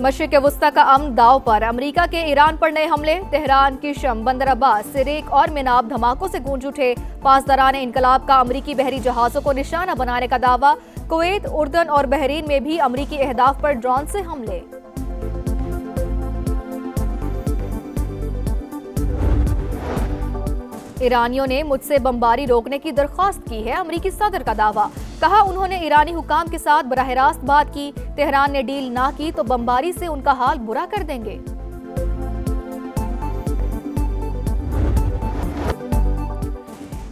मशरिक़ वस्ता का अमन दाव पर, अमरीका के ईरान पर नए हमले। तेहरान की शम, बंदर अब्बास, सिरेक और मिनाब धमाकों से गूंज उठे। पासदारान इनकलाब का अमरीकी बहरी जहाजों को निशाना बनाने का दावा। कुवैत, उर्दन और बहरीन में भी अमरीकी अहदाफ पर ड्रोन से हमले। ईरानियों ने मुझसे बमबारी रोकने की दरख्वास्त की है, अमरीकी सदर का दावा। कहा उन्होंने ईरानी हुकाम के साथ बराह रास्त बात की। तेहरान ने डील ना की तो बमबारी से उनका हाल बुरा कर देंगे।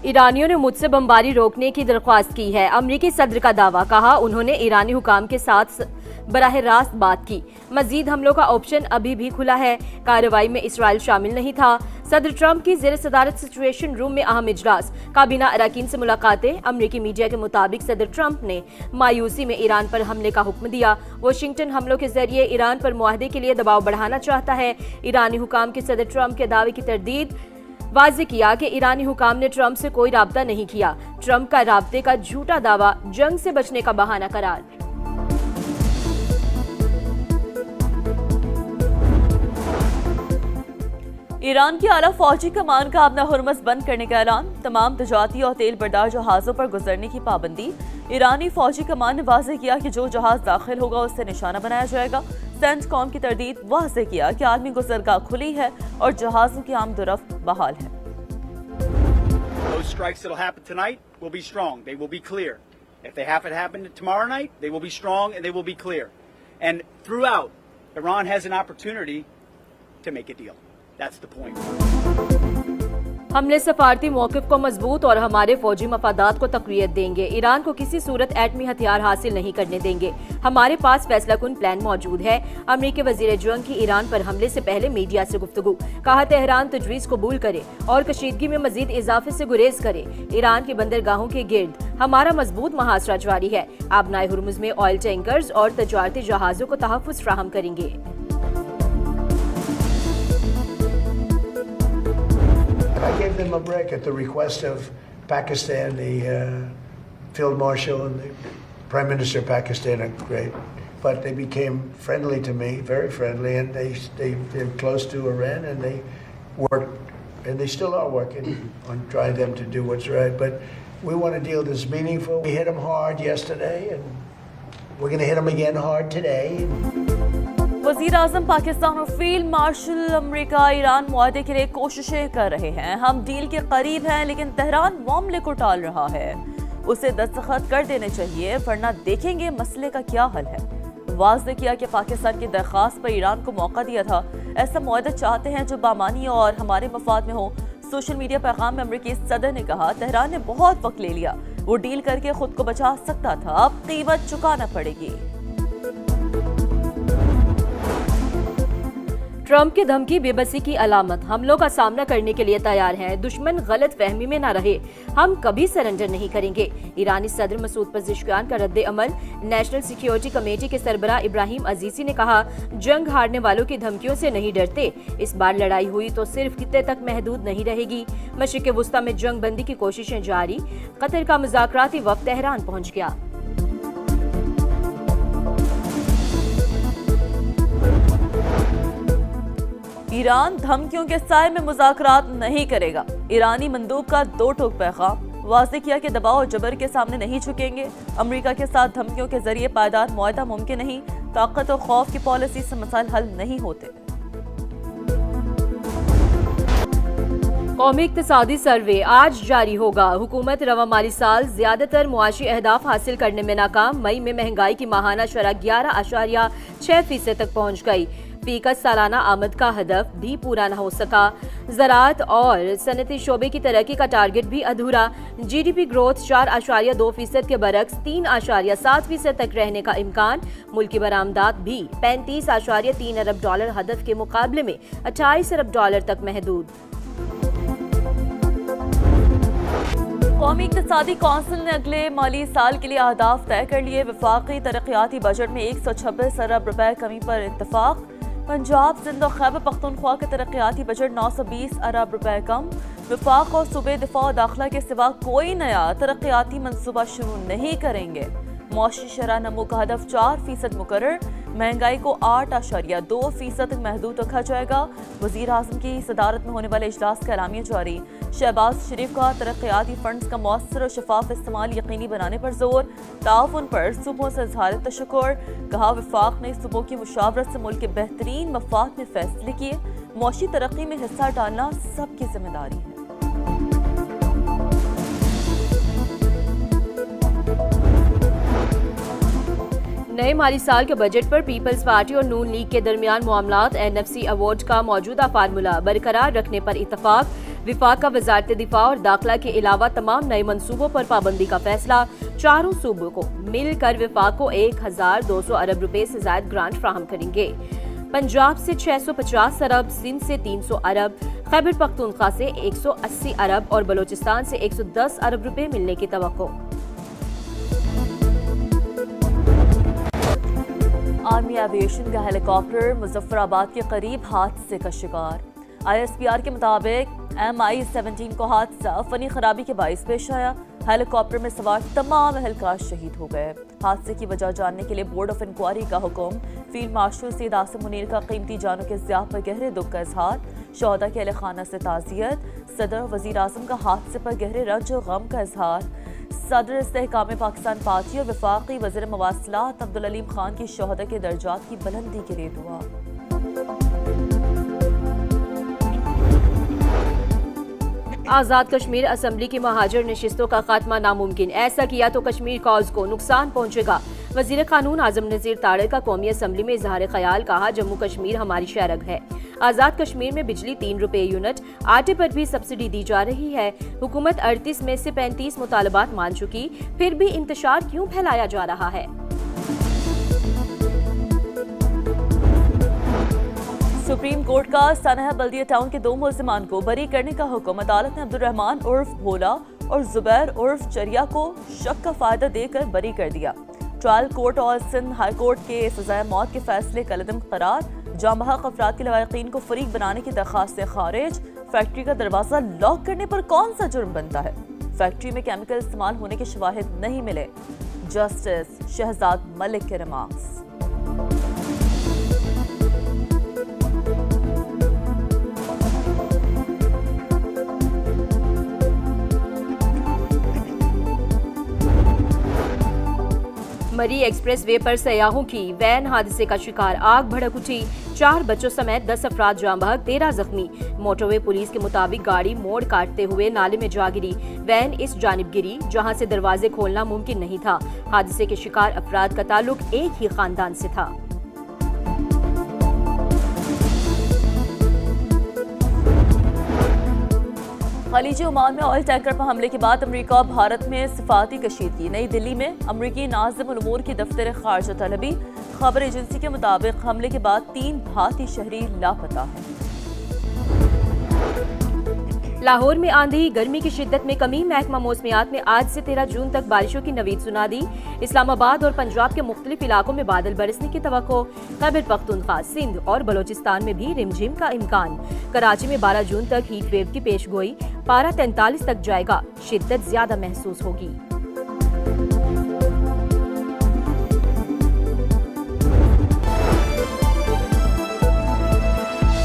ईरानियों ने मुझसे बमबारी रोकने की दरख्वास्त की है, अमरीकी सदर का दावा। कहा उन्होंने ईरानी हुकाम के साथ बराह रास्त बात की। मजीद हमलों का ऑप्शन अभी भी खुला है। कार्रवाई में इसराइल शामिल नहीं था। सदर ट्रंप की ज़ेर सदारत सिचुएशन रूम में अहम इजलास। काबीना अरकान से मुलाकातें। अमरीकी मीडिया के मुताबिक सदर ट्रंप ने मायूसी में ईरान पर हमले का हुक्म दिया। वाशिंगटन हमलों के जरिए ईरान पर मुआहदे के लिए दबाव बढ़ाना चाहता है। ईरानी हुकाम के सदर ट्रंप के दावे की तरदीद वाज़ेह किया कि ईरानी हुकाम ने ट्रंप से कोई राब्ता नहीं किया। ट्रंप का राब्ते का झूठा दावा जंग से बचने का बहाना करार। ईरान की आला फौजी कमान का अपना हुरमस बंद करने का ऐलान। तमाम तजारती और तेल बरदार जहाजों पर गुजरने की पाबंदी। ईरानी फौजी कमान ने वाज़ेह किया कि जो जहाज दाखिल होगा उससे निशाना बनाया जाएगा। सेंटकॉम की तरदीद वाज़ेह किया कि आलमी गुजरगाह खुली है और जहाजों की आमदोरफ्त बहाल है। Those strikes that'll happen tonight will be strong. They will be clear. If they happen to happen tomorrow night, they will be strong and they will be clear. And throughout, Iran has an opportunity to make a deal. That's the point. हमने सफारती मौक़िफ़ को मजबूत और हमारे फौजी मफादात को तक़वियत देंगे। Iran को किसी सूरत एटमी हथियार हासिल नहीं करने देंगे। हमारे पास फैसला कुन प्लान मौजूद है। अमरीकी वज़ीर जंग की ईरान पर हमले से पहले मीडिया से गुफ्तगू। कहा तेहरान तजवीज़ कबूल करे और कशीदगी में मजीद इजाफे से गुरेज करे। ईरान की बंदरगाहों के गिर्द हमारा मजबूत मुहासरा जारी है। आबनाए हुर्मुज़ में ऑयल टैंकर्स और तजारती जहाज़ों को तहफ़्फ़ुज़ फ्राहम करेंगे। I gave them a break at the request of Pakistan. The Field Marshal and the Prime Minister of Pakistan are great, but they became friendly to me, very friendly, and they're close to Iran, and they worked, and they still are working on trying them to do what's right. But we want a deal that's meaningful. We hit them hard yesterday, and we're going to hit them again hard today. वज़ीर आज़म पाकिस्तान और field marshal America Iran मुआहदे के लिए कोशिशें कर रहे हैं। हम deal के करीब हैं, लेकिन तेहरान मामले को टाल रहा है। उसे दस्तखत कर देने चाहिए, वरना देखेंगे मसले का क्या हल है। वाज़ेह किया कि पाकिस्तान की दरख्वास्त पर ईरान को मौका दिया था। ऐसा मुआहदा चाहते हैं जो बामानी और हमारे मफाद में हो। सोशल मीडिया पैगाम में अमेरिकी सदर ने कहा तेहरान ने बहुत वक्त ले लिया, वो डील करके खुद को बचा सकता था, अब कीमत चुकाना पड़ेगी। ट्रंप की धमकी बेबसी की अलामत। हमलों का सामना करने के लिए तैयार हैं। दुश्मन गलत फहमी में न रहे, हम कभी सरेंडर नहीं करेंगे। ईरानी सदर मसूद पज़ेश्कियान का रद्द अमल। नेशनल सिक्योरिटी कमेटी के सरबराह इब्राहिम अजीजी ने कहा जंग हारने वालों की धमकियों से नहीं डरते। इस बार लड़ाई हुई तो सिर्फ खित्ते तक महदूद नहीं रहेगी। मशरिक़ वस्ता में जंग बंदी की कोशिशें जारी। कतर का मुज़ाकराती वफ़द तेहरान पहुंच गया। ईरान धमकियों के साए में मुज़ाकरात नहीं करेगा। ईरानी मंदूब का दो टोक पैगाम। वाज़ेह किया कि दबाव और जबर के सामने नहीं झुकेंगे। अमेरिका के साथ धमकियों के जरिए पायदार मुआहदा मुमकिन नहीं। ताकत और खौफ की पॉलिसी से मसाइल हल नहीं होते। कौमी इक़्तिसादी सर्वे आज जारी होगा। हुकूमत रवा माली साल ज्यादातर मुआशी अहदाफ हासिल करने में नाकाम। मई में महंगाई की माहाना शरह 11.6% तक पहुँच गई। फीसद सालाना आमद का हदफ भी पूरा न हो सका। ज़राअत और सनती शोबे की तरक्की का टारगेट भी अधूरा। GDP ग्रोथ 4.2% के बरक्स 3.7% तक रहने का इम्कान। मुल्की बरामदात भी 35.3 अरब डॉलर हदफ के मुकाबले में 28 अरब डॉलर तक महदूद। कौमी इक़्तिसादी कौंसिल ने अगले माली साल के लिए अहदाफ तय कर लिए। वफाकी तरक्याती बजट में 126 अरब रुपए कमी पर इत्तफाक। पंजाब, सिंध और खैबर पख्तूनख्वा के तरक्याती बजट 920 अरब रुपए कम। वफाक और सूबे दिफा और दाखिला के सिवा कोई नया तरक्याती मंसूबा शुरू नहीं करेंगे। मौशी शरह नमो का हदफ 4% मुकर्रर, महंगाई को 8.2% तक महदूद रखा जाएगा। वजीर आजम की सदारत में होने वाले इजलास का एलामिया जारी। शहबाज शरीफ का तरक्याती फंड्स का मौसर और शफाफ इस्तेमाल यकीनी बनाने पर जोर। ताउन पर सूबों से इजहार तशक्कुर, कहा वफाक ने सूबों की मुशावरत से मुल्क के बेहतरीन मफाद में फैसले किए। मौशी तरक्की में हिस्सा डालना सबकी जिम्मेदारी है। नए माली साल के बजट पर पीपल्स पार्टी और नून लीग के दरमियान मामलात। NFC अवार्ड का मौजूदा फार्मूला बरकरार रखने पर इतफाक। विफाक का वजारत दिफा और दाखिला के अलावा तमाम नए मंसूबों पर पाबंदी का फैसला। चारों सूबों को मिलकर विफाक को 1200 अरब रुपए से ज्यादा ग्रांट फ्राहम करेंगे। पंजाब से 650 अरब, सिंध से 300 अरब, खैबर पख्तूनख्वा से 180 अरब और बलोचिस्तान से 110 अरब रुपए मिलने की तवक्को। आर्मी एविएशन का हेलीकॉप्टर मुजफ्फराबाद के करीब हादसे का शिकार। ISPR के मुताबिक MI-17 को हादसा फनी खराबी के बाइस पेश आया। हेलीकॉप्टर में सवार तमाम अहलकार शहीद हो गए। हादसे की वजह जानने के लिए बोर्ड ऑफ इंक्वायरी का हुक्म। फील्ड मार्शल सैयद आसिम मुनीर का कीमती जानों के ज़िया पर गहरे दुख का इजहार। शोहदा के अहले खाना से ताज़ियत। सदर वज़ीर आज़म का हादसे पर गहरे रंज और गम का इजहार। सदर इस्तेहकाम पाकिस्तान पार्टी और वफाकी वज़ीर मवासलात अब्दुल अलीम खान की शोहदा के दर्जात की बुलंदी के लिए दुआ। आज़ाद कश्मीर असम्बली की महाजर नशिस्तों का खात्मा नामुमकिन, ऐसा किया तो कश्मीर कॉज को नुकसान पहुंचेगा। वजीर कानून आजम नज़ीर तारिक का कौमी असम्बली में इजहार ख्याल, कहा जम्मू कश्मीर हमारी शरग है। आज़ाद कश्मीर में बिजली 3 रुपए यूनिट, आटे पर भी सब्सिडी दी जा रही है। हुकूमत 38 में से 35 मुतालबात मान चुकी, फिर भी इंतशार क्यों फैलाया जा रहा है। सुप्रीम कोर्ट का सनह बल्दिया टाउन के 2 मुल्जिमान को बरी करने का हुक्म। अदालत ने अब्दुर्रहमान उर्फ भोला और जुबैर उर्फ चरिया को शक का फायदा देकर बरी कर दिया। ट्रायल कोर्ट और सिंध हाई कोर्ट के सजाए मौत के फैसले कलदम करार। जामबहक अफराद के लवाकिन को फरीक बनाने की दरखास्त से खारिज। फैक्ट्री का दरवाजा लॉक करने पर कौन सा जुर्म बनता है। फैक्ट्री में केमिकल इस्तेमाल होने के शवाहिद नहीं मिले। जस्टिस शहजाद मलिक के रिमार्क्स। मरी एक्सप्रेस वे पर सयाहों की वैन हादसे का शिकार, आग भड़क उठी। 4 बच्चों समेत 10 अफराद जाम बहक, 13 जख्मी। मोटरवे पुलिस के मुताबिक गाड़ी मोड़ काटते हुए नाले में जा गिरी। वैन इस जानिब गिरी जहां से दरवाजे खोलना मुमकिन नहीं था। हादसे के शिकार अफराद का ताल्लुक एक ही खानदान से था। खलीज ओमान में ऑयल टैंकर पर हमले के बाद अमेरिका और भारत में सिफाती कशीदगी। नई दिल्ली में अमेरिकी नाज़िम उल उमूर की दफ्तर खारजा तलबी। खबर एजेंसी के मुताबिक हमले के बाद 3 भारतीय शहरी लापता हैं। लाहौर में आंधी, गर्मी की शिद्दत में कमी। महकमा मौसमियात ने आज से 13 जून तक बारिशों की नवीद सुना दी। इस्लामाबाद और पंजाब के मुख्तलिफ इलाकों में बादल बरसने की तवक्को। खैबर पख्तूनख्वा, सिंध और बलोचिस्तान में भी रिमझिम का इम्कान। कराची में 12 जून तक हीट वेव की पेश गोई। पारा 43 तक जाएगा, शिद्दत ज्यादा महसूस होगी।